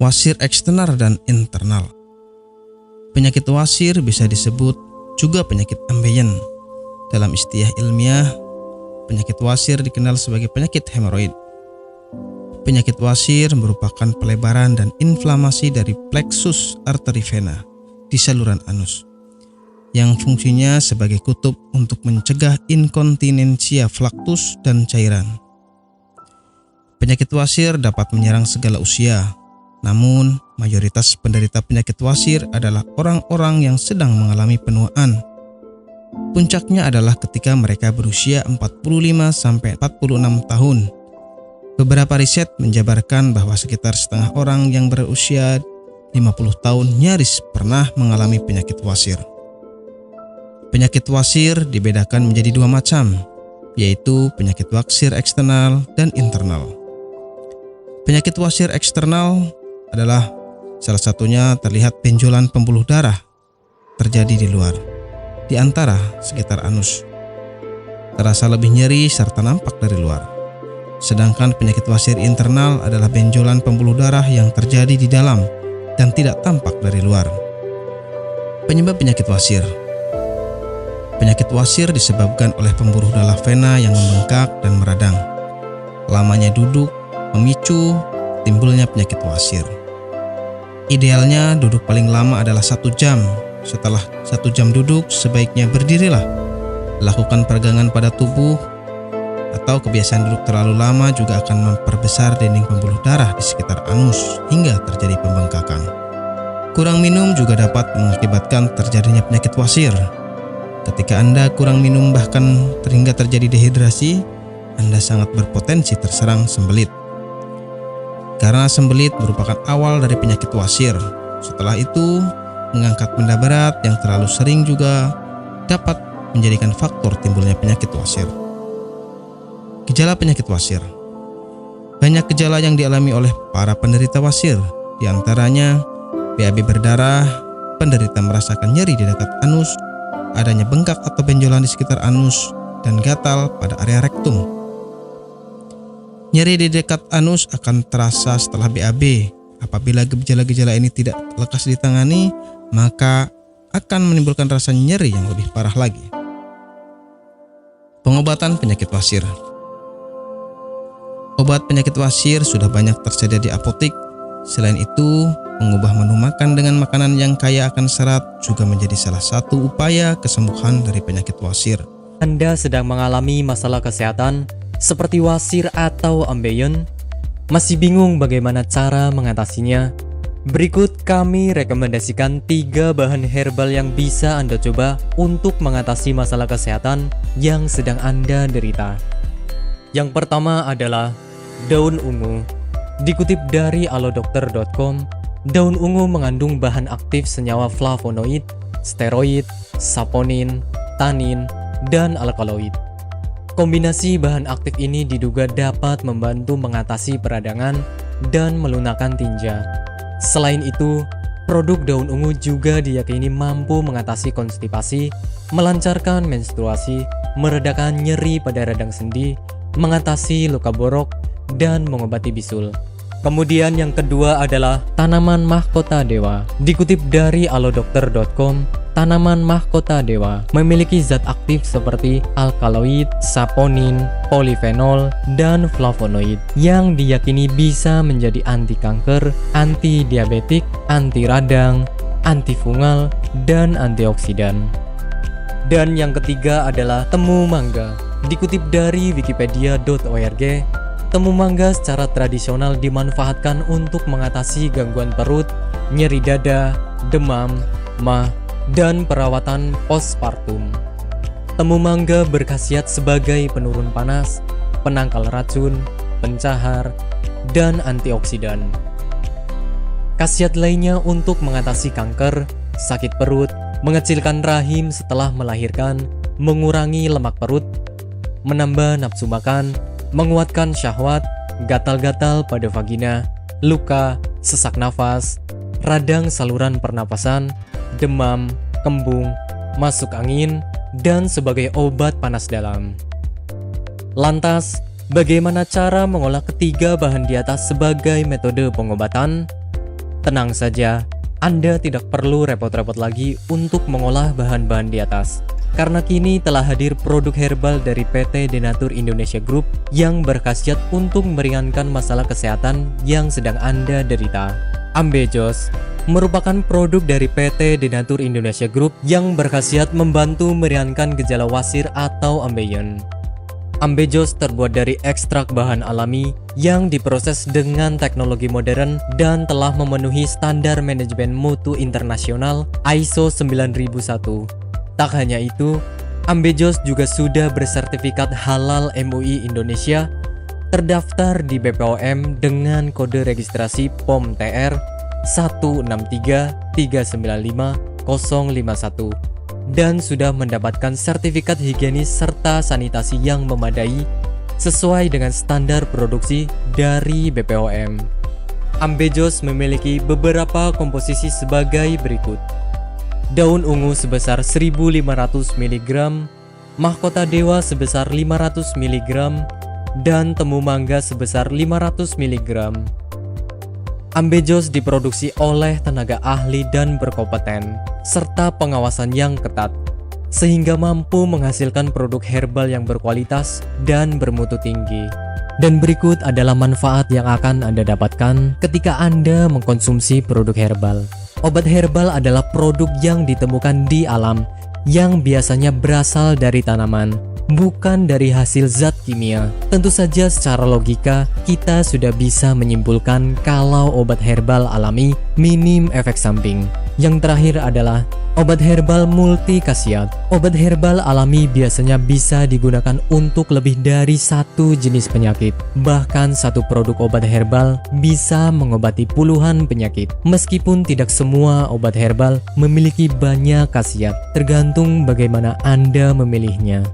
wasir eksternal dan internal. Penyakit wasir bisa disebut juga penyakit ambeien. Dalam istilah ilmiah, penyakit wasir dikenal sebagai penyakit hemoroid. Penyakit wasir merupakan pelebaran dan inflamasi dari plexus arteri vena di saluran anus, yang fungsinya sebagai kutub untuk mencegah inkontinensia flaktus dan cairan. Penyakit wasir dapat menyerang segala usia, namun mayoritas penderita penyakit wasir adalah orang-orang yang sedang mengalami penuaan. Puncaknya adalah ketika mereka berusia 45-46 tahun. Beberapa riset menjabarkan bahwa sekitar setengah orang yang berusia 50 tahun nyaris pernah mengalami penyakit wasir. Penyakit wasir dibedakan menjadi dua macam, yaitu penyakit wasir eksternal dan internal. Penyakit wasir eksternal adalah salah satunya terlihat benjolan pembuluh darah terjadi di luar, di antara sekitar anus. Terasa lebih nyeri serta nampak dari luar. Sedangkan penyakit wasir internal adalah benjolan pembuluh darah yang terjadi di dalam dan tidak tampak dari luar. Penyebab penyakit wasir. Penyakit wasir disebabkan oleh pembuluh darah vena yang membengkak dan meradang. Lamanya duduk memicu timbulnya penyakit wasir. Idealnya duduk paling lama adalah 1 jam. Setelah 1 jam duduk, sebaiknya berdirilah. Lakukan peregangan pada tubuh, atau kebiasaan duduk terlalu lama juga akan memperbesar dinding pembuluh darah di sekitar anus hingga terjadi pembengkakan. Kurang minum juga dapat mengakibatkan terjadinya penyakit wasir. Ketika Anda kurang minum bahkan hingga terjadi dehidrasi, Anda sangat berpotensi terserang sembelit. Karena sembelit merupakan awal dari penyakit wasir. Setelah itu, mengangkat benda berat yang terlalu sering juga dapat menjadikan faktor timbulnya penyakit wasir. Gejala penyakit wasir. Banyak gejala yang dialami oleh para penderita wasir, di antaranya BAB berdarah, penderita merasakan nyeri di dekat anus, adanya bengkak atau benjolan di sekitar anus, dan gatal pada area rektum. Nyeri di dekat anus akan terasa setelah BAB. Apabila gejala-gejala ini tidak lekas ditangani, maka akan menimbulkan rasa nyeri yang lebih parah lagi. Pengobatan penyakit wasir. Obat penyakit wasir sudah banyak tersedia di apotik. Selain itu, mengubah menu makan dengan makanan yang kaya akan serat juga menjadi salah satu upaya kesembuhan dari penyakit wasir. Anda sedang mengalami masalah kesehatan seperti wasir atau ambeien? Masih bingung bagaimana cara mengatasinya? Berikut kami rekomendasikan 3 bahan herbal yang bisa Anda coba untuk mengatasi masalah kesehatan yang sedang Anda derita. Yang pertama adalah daun ungu. Dikutip dari alodokter.com, daun ungu mengandung bahan aktif senyawa flavonoid, steroid, saponin, tanin, dan alkaloid. Kombinasi bahan aktif ini diduga dapat membantu mengatasi peradangan dan melunakkan tinja. Selain itu, produk daun ungu juga diyakini mampu mengatasi konstipasi, melancarkan menstruasi, meredakan nyeri pada radang sendi, mengatasi luka borok, dan mengobati bisul. Kemudian yang kedua adalah tanaman mahkota dewa. Dikutip dari alodokter.com, tanaman mahkota dewa memiliki zat aktif seperti alkaloid, saponin, polifenol, dan flavonoid yang diyakini bisa menjadi anti kanker, anti diabetik, anti radang, antifungal, dan antioksidan. Dan yang ketiga adalah temu mangga. Dikutip dari wikipedia.org, temu mangga secara tradisional dimanfaatkan untuk mengatasi gangguan perut, nyeri dada, demam, mah, dan perawatan postpartum. Temu mangga berkhasiat sebagai penurun panas, penangkal racun, pencahar, dan antioksidan. Khasiat lainnya untuk mengatasi kanker, sakit perut, mengecilkan rahim setelah melahirkan, mengurangi lemak perut, menambah nafsu makan, menguatkan syahwat, gatal-gatal pada vagina, luka, sesak nafas, radang saluran pernapasan, demam, kembung, masuk angin, dan sebagai obat panas dalam. Lantas, bagaimana cara mengolah ketiga bahan di atas sebagai metode pengobatan? Tenang saja, Anda tidak perlu repot-repot lagi untuk mengolah bahan-bahan di atas. Karena kini telah hadir produk herbal dari PT Denatur Indonesia Group yang berkhasiat untuk meringankan masalah kesehatan yang sedang Anda derita. Ambejos merupakan produk dari PT Denatur Indonesia Group yang berkhasiat membantu meringankan gejala wasir atau ambeien. Ambejos terbuat dari ekstrak bahan alami yang diproses dengan teknologi modern dan telah memenuhi standar manajemen mutu internasional ISO 9001. Tak hanya itu, Ambejos juga sudah bersertifikat halal MUI Indonesia, terdaftar di BPOM dengan kode registrasi POM TR 163395051 dan sudah mendapatkan sertifikat higienis serta sanitasi yang memadai sesuai dengan standar produksi dari BPOM. Ambejos memiliki beberapa komposisi sebagai berikut. Daun ungu sebesar 1500 mg, mahkota dewa sebesar 500 mg, dan temu mangga sebesar 500 mg. Ambejos diproduksi oleh tenaga ahli dan berkompeten, serta pengawasan yang ketat, sehingga mampu menghasilkan produk herbal yang berkualitas dan bermutu tinggi. Dan berikut adalah manfaat yang akan Anda dapatkan ketika Anda mengkonsumsi produk herbal. Obat herbal adalah produk yang ditemukan di alam, yang biasanya berasal dari tanaman, bukan dari hasil zat kimia. Tentu saja secara logika kita sudah bisa menyimpulkan kalau obat herbal alami minim efek samping. Yang terakhir adalah obat herbal multi khasiat. Obat herbal alami biasanya bisa digunakan untuk lebih dari satu jenis penyakit. Bahkan satu produk obat herbal bisa mengobati puluhan penyakit. Meskipun tidak semua obat herbal memiliki banyak khasiat, tergantung bagaimana Anda memilihnya.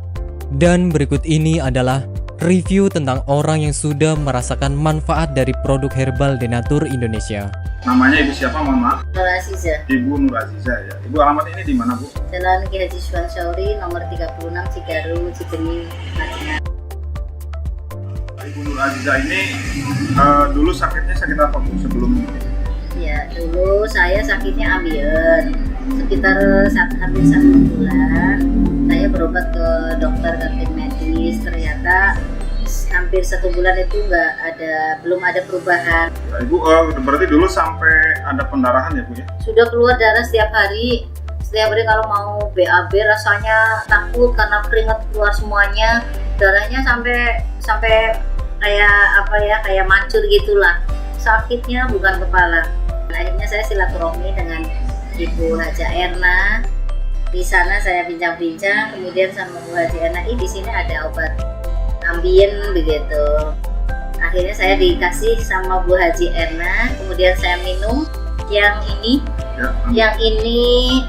Dan berikut ini adalah review tentang orang yang sudah merasakan manfaat dari produk herbal Denatur Indonesia. Namanya Ibu siapa, mohon maaf? Nur Aziza. Ibu Nur Aziza ya. Ibu alamat ini di mana, Bu? Jalan Ki Haji Suwan Syauri nomor 36 Cigaru, Cibenying, Madinah. Ibu Nur Aziza ini dulu sakitnya sakit apa, Bu, sebelum ini? Ya, dulu saya sakitnya ambeien. Sekitar hampir 1 bulan, saya berobat ke dokter kantin medis. Ternyata hampir 1 bulan itu belum ada perubahan. Ya, Ibu berarti dulu sampai ada pendarahan ya, Bu ya? Sudah keluar darah setiap hari. Setiap hari kalau mau BAB rasanya takut karena keringat keluar semuanya. Darahnya sampai kayak mancur gitulah. Sakitnya bukan kepala. Akhirnya saya silaturahmi dengan Ibu Haja Erna. Di sana saya bincang-bincang, kemudian sama Bu Haji Erna, di sini ada obat ambien begitu. Akhirnya saya dikasih sama Bu Haji Erna, kemudian saya minum yang ini. Yang ini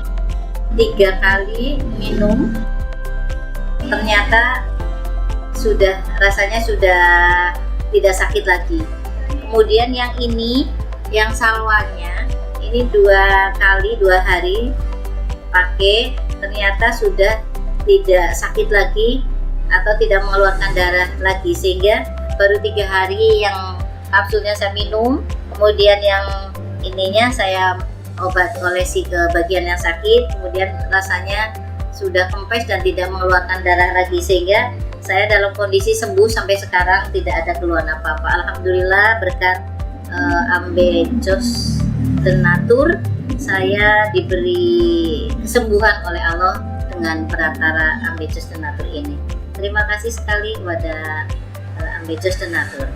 3 kali minum. Ternyata rasanya sudah tidak sakit lagi. Kemudian yang ini, yang salwanya, ini 2 hari pakai, ternyata sudah tidak sakit lagi atau tidak mengeluarkan darah lagi, sehingga baru 3 hari yang kapsulnya saya minum, kemudian yang ininya saya olesi ke bagian yang sakit, kemudian rasanya sudah kempes dan tidak mengeluarkan darah lagi, sehingga saya dalam kondisi sembuh sampai sekarang, tidak ada keluhan apa-apa. Alhamdulillah berkat Ambejos Denatur, saya diberi kesembuhan oleh Allah dengan perantara Ambejos Denatur ini. Terima kasih sekali kepada Ambejos Denatur.